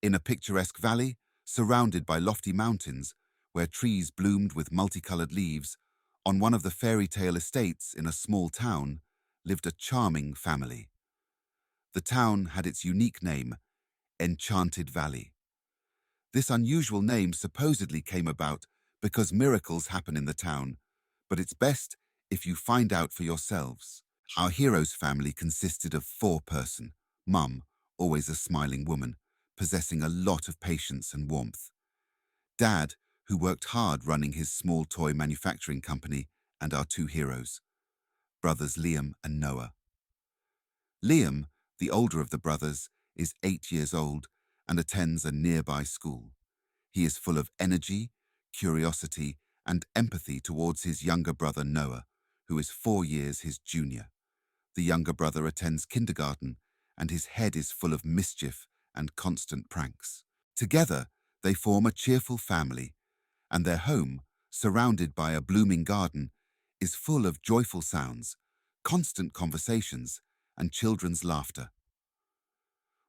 In a picturesque valley, surrounded by lofty mountains, where trees bloomed with multicolored leaves, on one of the fairy tale estates in a small town, lived a charming family. The town had its unique name, Enchanted Valley. This unusual name supposedly came about because miracles happen in the town, but it's best if you find out for yourselves. Our hero's family consisted of four-person, Mum, always a smiling woman, possessing a lot of patience and warmth. Dad, who worked hard running his small toy manufacturing company, and our two heroes, brothers Liam and Noah. Liam, the older of the brothers, is 8 years old and attends a nearby school. He is full of energy, curiosity, and empathy towards his younger brother Noah, who is 4 years his junior. The younger brother attends kindergarten, and his head is full of mischief and constant pranks. Together, they form a cheerful family, and their home, surrounded by a blooming garden, is full of joyful sounds, constant conversations, and children's laughter.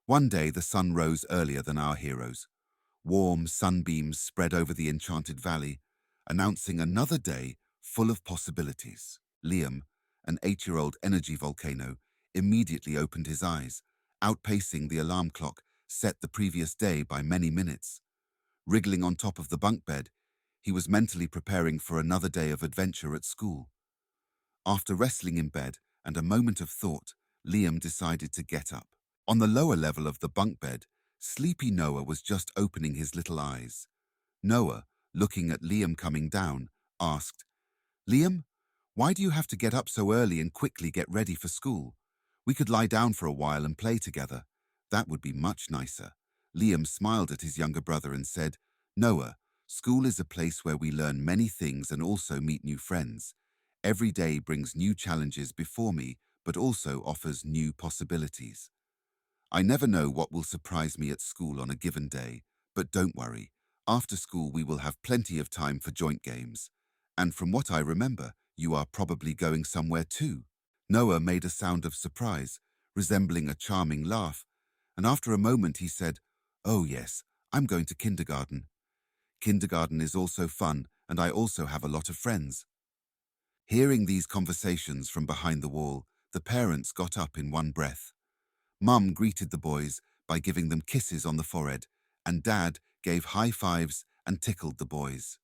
One day the sun rose earlier than our heroes. Warm sunbeams spread over the Enchanted Valley, announcing another day full of possibilities. Liam, an 8-year-old energy volcano, immediately opened his eyes, outpacing the alarm clock set the previous day by many minutes. Wriggling on top of the bunk bed, he was mentally preparing for another day of adventure at school. After wrestling in bed and a moment of thought, Liam decided to get up. On the lower level of the bunk bed, sleepy Noah was just opening his little eyes. Noah, looking at Liam coming down, asked, "Liam, why do you have to get up so early and quickly get ready for school? We could lie down for a while and play together. That would be much nicer." Liam smiled at his younger brother and said, "Noah, school is a place where we learn many things and also meet new friends. Every day brings new challenges before me, but also offers new possibilities. I never know what will surprise me at school on a given day, but don't worry. After school we will have plenty of time for joint games. And from what I remember, you are probably going somewhere too." Noah made a sound of surprise, resembling a charming laugh, and after a moment he said, "Oh yes, I'm going to kindergarten. Kindergarten is also fun, and I also have a lot of friends." Hearing these conversations from behind the wall, the parents got up in one breath. Mum greeted the boys by giving them kisses on the forehead, and Dad gave high fives and tickled the boys.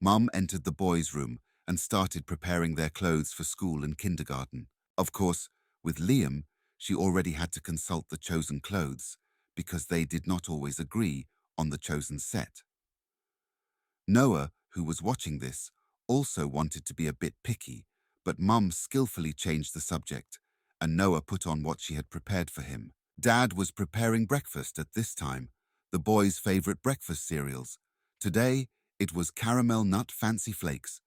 Mum entered the boys' room and started preparing their clothes for school and kindergarten. Of course, with Liam, she already had to consult the chosen clothes because they did not always agree on the chosen set. Noah, who was watching this, also wanted to be a bit picky, but Mum skillfully changed the subject, and Noah put on what she had prepared for him. Dad was preparing breakfast at this time, the boys' favorite breakfast cereals. Today, it was caramel nut fancy flakes.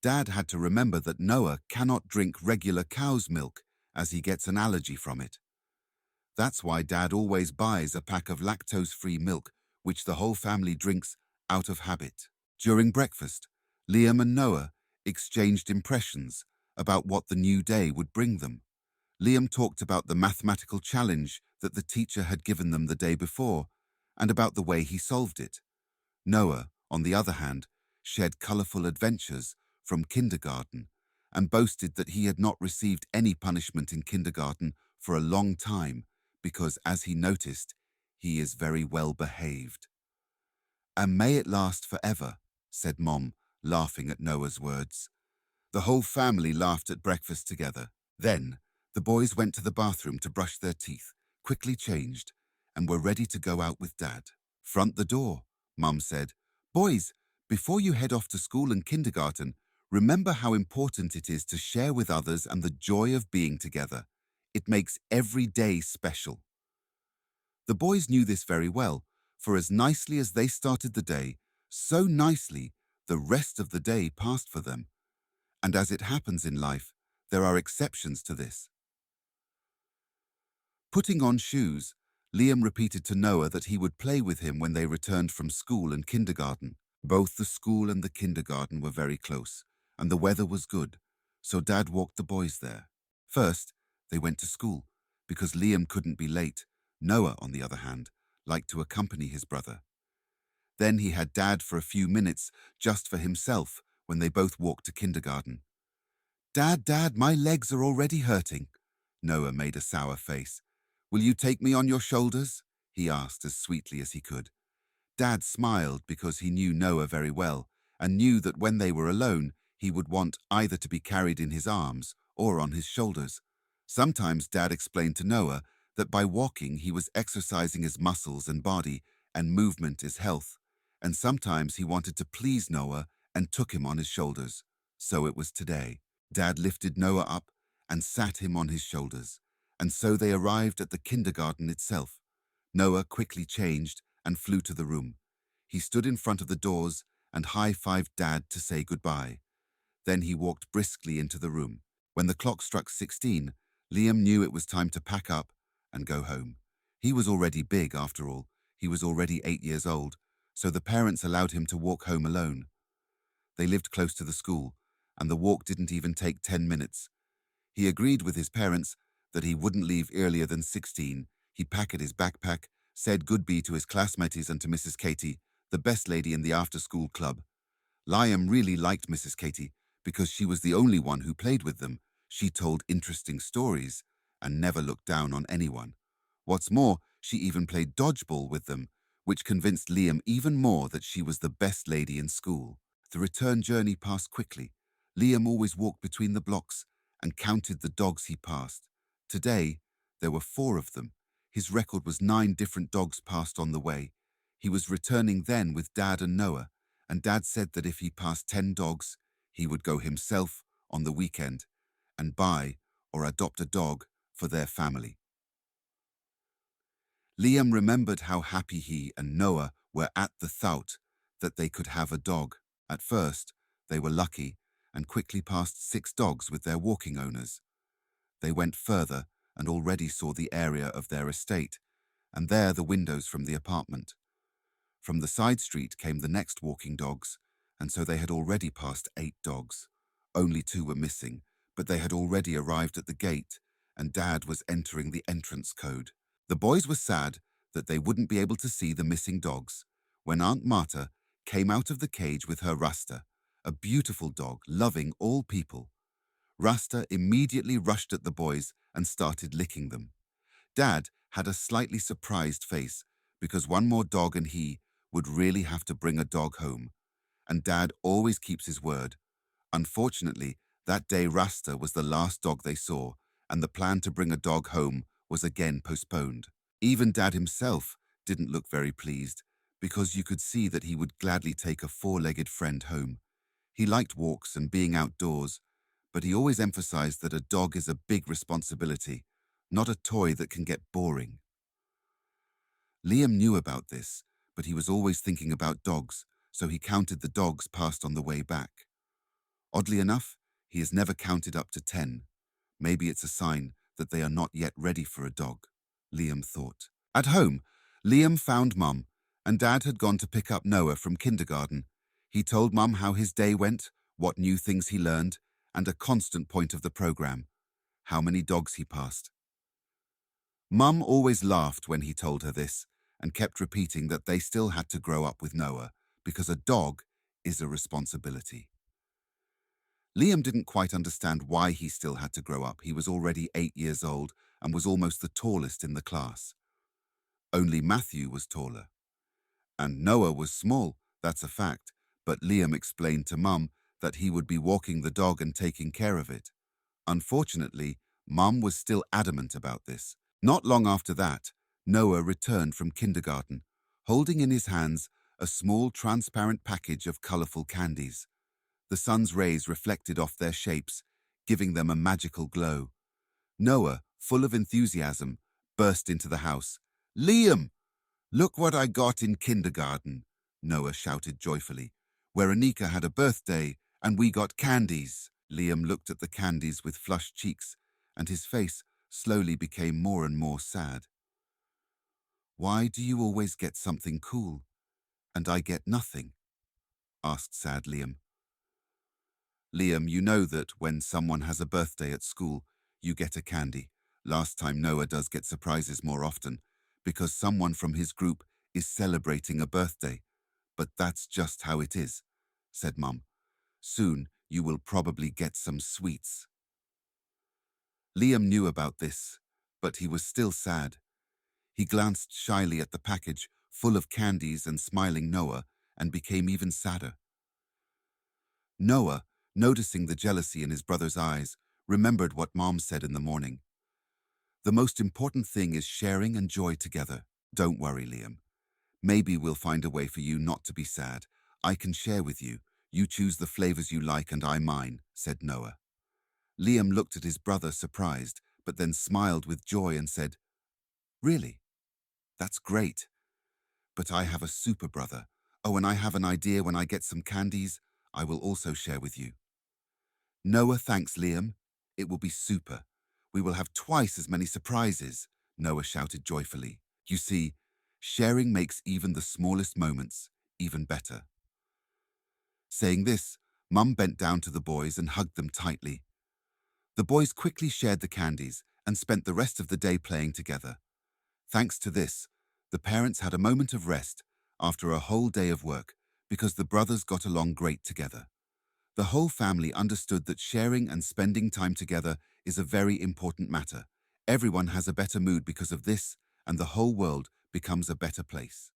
Dad had to remember that Noah cannot drink regular cow's milk as he gets an allergy from it. That's why Dad always buys a pack of lactose-free milk, which the whole family drinks out of habit. During breakfast, Liam and Noah exchanged impressions about what the new day would bring them. Liam talked about the mathematical challenge that the teacher had given them the day before and about the way he solved it. Noah, on the other hand, shared colorful adventures from kindergarten and boasted that he had not received any punishment in kindergarten for a long time because, as he noticed, he is very well behaved. "And may it last forever," said Mom, laughing at Noah's words. The whole family laughed at breakfast together. Then, the boys went to the bathroom to brush their teeth, quickly changed, and were ready to go out with Dad. "Front the door," Mum said. "Boys, before you head off to school and kindergarten, remember how important it is to share with others and the joy of being together. It makes every day special." The boys knew this very well, for as nicely as they started the day, so nicely the rest of the day passed for them. And as it happens in life, there are exceptions to this. Putting on shoes, Liam repeated to Noah that he would play with him when they returned from school and kindergarten. Both the school and the kindergarten were very close, and the weather was good, so Dad walked the boys there. First, they went to school, because Liam couldn't be late. Noah, on the other hand, like to accompany his brother. Then he had Dad for a few minutes just for himself when they both walked to kindergarten. Dad, my legs are already hurting. Noah made a sour face. Will you take me on your shoulders? He asked as sweetly as he could. Dad smiled because he knew Noah very well and knew that when they were alone, he would want either to be carried in his arms or on his shoulders. Sometimes Dad explained to Noah that by walking he was exercising his muscles and body, and movement is health. And sometimes he wanted to please Noah and took him on his shoulders. So it was today. Dad lifted Noah up and sat him on his shoulders, and so they arrived at the kindergarten itself. Noah quickly changed and flew to the room. He stood in front of the doors and high-fived Dad to say goodbye. Then he walked briskly into the room. When the clock struck 16, Liam knew it was time to pack up and go home. He was already big, after all. He was already 8 years old, so the parents allowed him to walk home alone. They lived close to the school, and the walk didn't even take 10 minutes. He agreed with his parents that he wouldn't leave earlier than 16. He packed his backpack, said goodbye to his classmates and to Mrs. Katie, the best lady in the after-school club. Liam really liked Mrs. Katie because she was the only one who played with them. She told interesting stories and never looked down on anyone. What's more, she even played dodgeball with them, which convinced Liam even more that she was the best lady in school. The return journey passed quickly. Liam always walked between the blocks and counted the dogs he passed. Today, there were 4 of them. His record was 9 different dogs passed on the way. He was returning then with Dad and Noah, and Dad said that if he passed 10 dogs, he would go himself on the weekend and buy or adopt a dog for their family. Liam remembered how happy he and Noah were at the thought that they could have a dog. At first, they were lucky and quickly passed 6 dogs with their walking owners. They went further and already saw the area of their estate, and there the windows from the apartment. From the side street came the next walking dogs, and so they had already passed 8 dogs. Only 2 were missing, but they had already arrived at the gate, and Dad was entering the entrance code. The boys were sad that they wouldn't be able to see the missing dogs when Aunt Marta came out of the cage with her Rasta, a beautiful dog loving all people. Rasta immediately rushed at the boys and started licking them. Dad had a slightly surprised face because one more dog and he would really have to bring a dog home, and Dad always keeps his word. Unfortunately, that day Rasta was the last dog they saw, and the plan to bring a dog home was again postponed. Even Dad himself didn't look very pleased, because you could see that he would gladly take a 4-legged friend home. He liked walks and being outdoors, but he always emphasized that a dog is a big responsibility, not a toy that can get boring. Liam knew about this, but he was always thinking about dogs, so he counted the dogs passed on the way back. Oddly enough, he has never counted up to 10. Maybe it's a sign that they are not yet ready for a dog, Liam thought. At home, Liam found Mum, and Dad had gone to pick up Noah from kindergarten. He told Mum how his day went, what new things he learned, and a constant point of the program, how many dogs he passed. Mum always laughed when he told her this, and kept repeating that they still had to grow up with Noah, because a dog is a responsibility. Liam didn't quite understand why he still had to grow up. He was already 8 years old and was almost the tallest in the class. Only Matthew was taller. And Noah was small, that's a fact, but Liam explained to Mum that he would be walking the dog and taking care of it. Unfortunately, Mum was still adamant about this. Not long after that, Noah returned from kindergarten, holding in his hands a small transparent package of colorful candies. The sun's rays reflected off their shapes, giving them a magical glow. Noah, full of enthusiasm, burst into the house. "Liam, look what I got in kindergarten," Noah shouted joyfully. "Weronika had a birthday, and we got candies." Liam looked at the candies with flushed cheeks, and his face slowly became more and more sad. "Why do you always get something cool, and I get nothing?" asked sad Liam. "Liam, you know that when someone has a birthday at school, you get a candy. Last time Noah does get surprises more often, because someone from his group is celebrating a birthday. But that's just how it is, said Mum. Soon you will probably get some sweets. Liam knew about this, but he was still sad. He glanced shyly at the package full of candies and smiling Noah and became even sadder. Noah, noticing the jealousy in his brother's eyes, remembered what Mom said in the morning. The most important thing is sharing and joy together. Don't worry, Liam. Maybe we'll find a way for you not to be sad. I can share with you. You choose the flavors you like and I mine, said Noah. Liam looked at his brother surprised, but then smiled with joy and said, Really? That's great. But I have a super brother. Oh, and I have an idea. When I get some candies, I will also share with you. Noah thanks Liam. It will be super. We will have twice as many surprises, Noah shouted joyfully. You see, sharing makes even the smallest moments even better. Saying this, Mum bent down to the boys and hugged them tightly. The boys quickly shared the candies and spent the rest of the day playing together. Thanks to this, the parents had a moment of rest after a whole day of work because the brothers got along great together. The whole family understood that sharing and spending time together is a very important matter. Everyone has a better mood because of this, and the whole world becomes a better place.